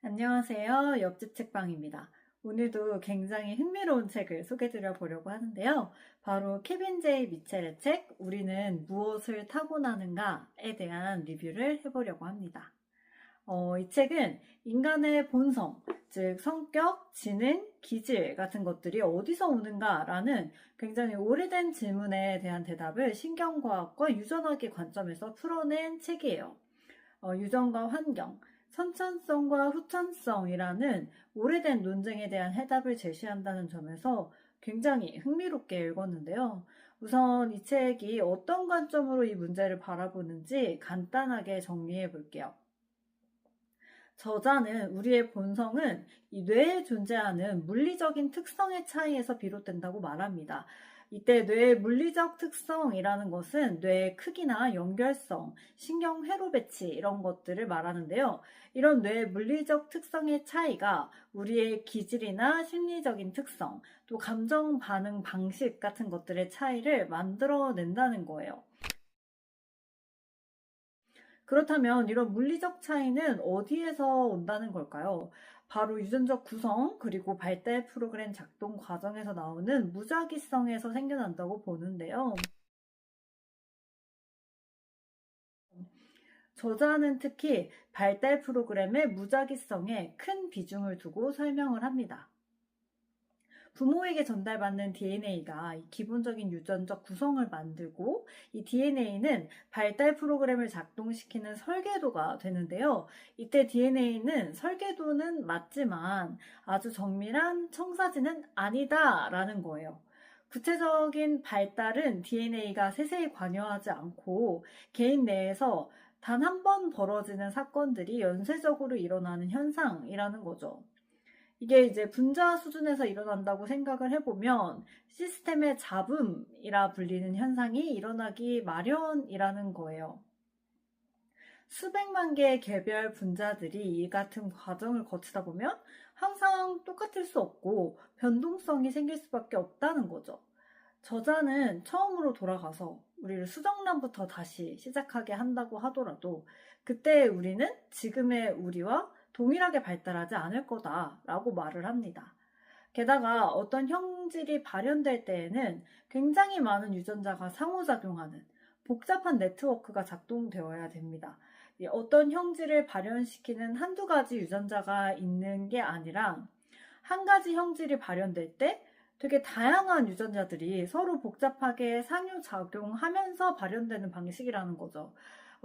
안녕하세요. 옆집 책방입니다. 오늘도 굉장히 흥미로운 책을 소개드려 보려고 하는데요. 바로 케빈 제이 미첼의 책 우리는 무엇을 타고나는가에 대한 리뷰를 해보려고 합니다. 이 책은 인간의 본성, 즉 성격, 지능, 기질 같은 것들이 어디서 오는가라는 굉장히 오래된 질문에 대한 대답을 신경과학과 유전학의 관점에서 풀어낸 책이에요. 유전과 환경, 선천성과 후천성이라는 오래된 논쟁에 대한 해답을 제시한다는 점에서 굉장히 흥미롭게 읽었는데요. 우선 이 책이 어떤 관점으로 이 문제를 바라보는지 간단하게 정리해 볼게요. 저자는 우리의 본성은 이 뇌에 존재하는 물리적인 특성의 차이에서 비롯된다고 말합니다. 이때 뇌의 물리적 특성이라는 것은 뇌의 크기나 연결성, 신경 회로 배치 이런 것들을 말하는데요. 이런 뇌의 물리적 특성의 차이가 우리의 기질이나 심리적인 특성, 또 감정 반응 방식 같은 것들의 차이를 만들어낸다는 거예요. 그렇다면 이런 물리적 차이는 어디에서 온다는 걸까요? 바로 유전적 구성 그리고 발달 프로그램 작동 과정에서 나오는 무작위성에서 생겨난다고 보는데요. 저자는 특히 발달 프로그램의 무작위성에 큰 비중을 두고 설명을 합니다. 부모에게 전달받는 DNA가 기본적인 유전적 구성을 만들고 이 DNA는 발달 프로그램을 작동시키는 설계도가 되는데요. 이때 DNA는 설계도는 맞지만 아주 정밀한 청사진은 아니다라는 거예요. 구체적인 발달은 DNA가 세세히 관여하지 않고 개인 내에서 단 한 번 벌어지는 사건들이 연쇄적으로 일어나는 현상이라는 거죠. 이게 이제 분자 수준에서 일어난다고 생각을 해보면 시스템의 잡음이라 불리는 현상이 일어나기 마련이라는 거예요. 수백만 개의 개별 분자들이 이 같은 과정을 거치다 보면 항상 똑같을 수 없고 변동성이 생길 수밖에 없다는 거죠. 저자는 처음으로 돌아가서 우리를 수정란부터 다시 시작하게 한다고 하더라도 그때 우리는 지금의 우리와 동일하게 발달하지 않을 거다라고 말을 합니다. 게다가 어떤 형질이 발현될 때에는 굉장히 많은 유전자가 상호작용하는 복잡한 네트워크가 작동되어야 됩니다. 어떤 형질을 발현시키는 한두 가지 유전자가 있는 게 아니라 한 가지 형질이 발현될 때 되게 다양한 유전자들이 서로 복잡하게 상호작용하면서 발현되는 방식이라는 거죠.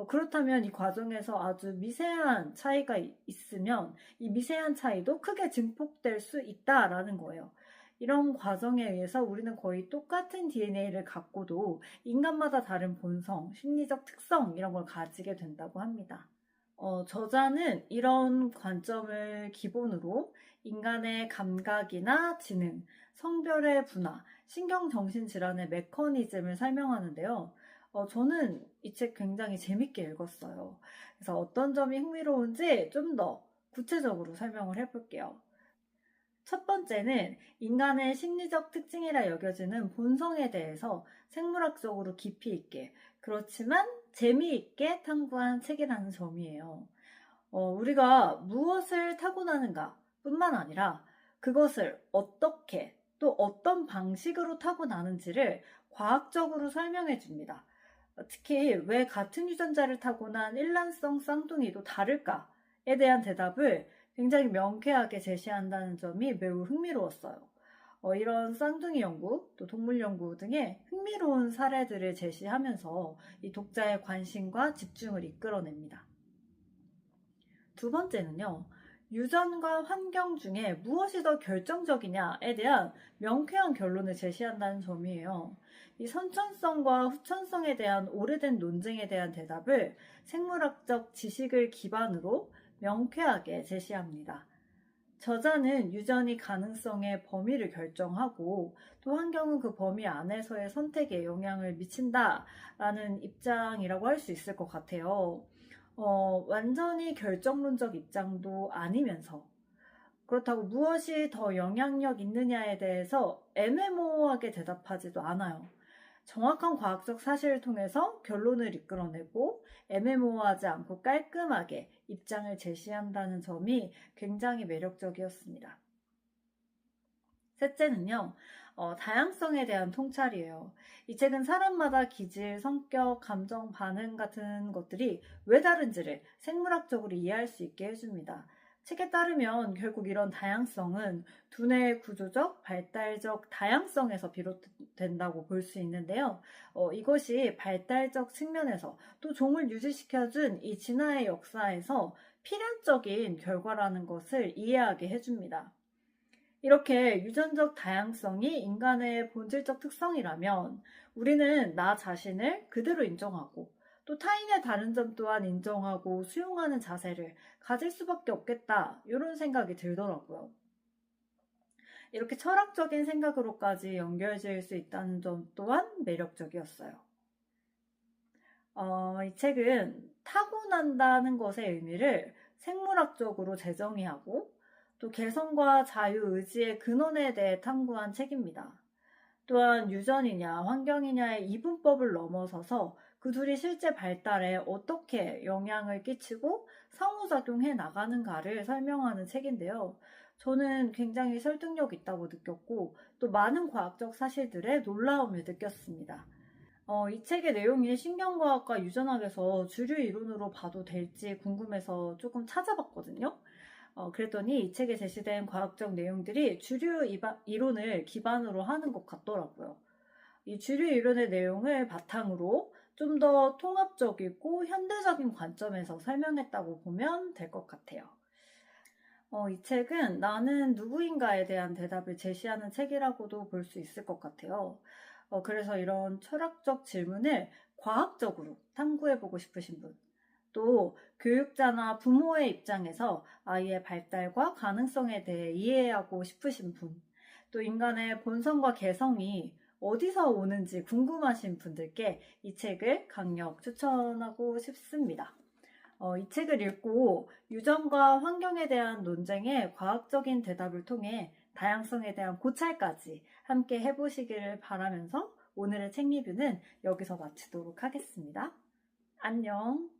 그렇다면 이 과정에서 아주 미세한 차이가 있으면 이 미세한 차이도 크게 증폭될 수 있다라는 거예요. 이런 과정에 의해서 우리는 거의 똑같은 DNA를 갖고도 인간마다 다른 본성, 심리적 특성 이런 걸 가지게 된다고 합니다. 저자는 이런 관점을 기본으로 인간의 감각이나 지능, 성별의 분화, 신경정신질환의 메커니즘을 설명하는데요. 저는 이 책 굉장히 재밌게 읽었어요. 그래서 어떤 점이 흥미로운지 좀 더 구체적으로 설명을 해볼게요. 첫 번째는 인간의 심리적 특징이라 여겨지는 본성에 대해서 생물학적으로 깊이 있게, 그렇지만 재미있게 탐구한 책이라는 점이에요. 우리가 무엇을 타고나는가 뿐만 아니라 그것을 어떻게 또 어떤 방식으로 타고나는지를 과학적으로 설명해 줍니다. 특히 왜 같은 유전자를 타고난 일란성 쌍둥이도 다를까에 대한 대답을 굉장히 명쾌하게 제시한다는 점이 매우 흥미로웠어요. 이런 쌍둥이 연구, 또 동물 연구 등의 흥미로운 사례들을 제시하면서 이 독자의 관심과 집중을 이끌어냅니다. 두 번째는요, 유전과 환경 중에 무엇이 더 결정적이냐에 대한 명쾌한 결론을 제시한다는 점이에요. 이 선천성과 후천성에 대한 오래된 논쟁에 대한 대답을 생물학적 지식을 기반으로 명쾌하게 제시합니다. 저자는 유전이 가능성의 범위를 결정하고 또 환경은 그 범위 안에서의 선택에 영향을 미친다라는 입장이라고 할 수 있을 것 같아요. 완전히 결정론적 입장도 아니면서 그렇다고 무엇이 더 영향력 있느냐에 대해서 애매모호하게 대답하지도 않아요. 정확한 과학적 사실을 통해서 결론을 이끌어내고 애매모호하지 않고 깔끔하게 입장을 제시한다는 점이 굉장히 매력적이었습니다. 셋째는요, 다양성에 대한 통찰이에요. 이 책은 사람마다 기질, 성격, 감정, 반응 같은 것들이 왜 다른지를 생물학적으로 이해할 수 있게 해줍니다. 책에 따르면 결국 이런 다양성은 두뇌의 구조적, 발달적 다양성에서 비롯된다고 볼 수 있는데요. 이것이 발달적 측면에서 또 종을 유지시켜준 이 진화의 역사에서 필연적인 결과라는 것을 이해하게 해줍니다. 이렇게 유전적 다양성이 인간의 본질적 특성이라면 우리는 나 자신을 그대로 인정하고 또 타인의 다른 점 또한 인정하고 수용하는 자세를 가질 수밖에 없겠다, 이런 생각이 들더라고요. 이렇게 철학적인 생각으로까지 연결지을 수 있다는 점 또한 매력적이었어요. 이 책은 타고난다는 것의 의미를 생물학적으로 재정의하고 또 개성과 자유의지의 근원에 대해 탐구한 책입니다. 또한 유전이냐 환경이냐의 이분법을 넘어서서 그 둘이 실제 발달에 어떻게 영향을 끼치고 상호작용해 나가는가를 설명하는 책인데요. 저는 굉장히 설득력 있다고 느꼈고 또 많은 과학적 사실들에 놀라움을 느꼈습니다. 이 책의 내용이 신경과학과 유전학에서 주류 이론으로 봐도 될지 궁금해서 조금 찾아봤거든요. 그랬더니 이 책에 제시된 과학적 내용들이 주류 이론을 기반으로 하는 것 같더라고요. 이 주류 이론의 내용을 바탕으로 좀 더 통합적이고 현대적인 관점에서 설명했다고 보면 될 것 같아요. 이 책은 나는 누구인가에 대한 대답을 제시하는 책이라고도 볼 수 있을 것 같아요. 그래서 이런 철학적 질문을 과학적으로 탐구해보고 싶으신 분, 또 교육자나 부모의 입장에서 아이의 발달과 가능성에 대해 이해하고 싶으신 분, 또 인간의 본성과 개성이 어디서 오는지 궁금하신 분들께 이 책을 강력 추천하고 싶습니다. 이 책을 읽고 유전과 환경에 대한 논쟁에 과학적인 대답을 통해 다양성에 대한 고찰까지 함께 해보시기를 바라면서 오늘의 책 리뷰는 여기서 마치도록 하겠습니다. 안녕!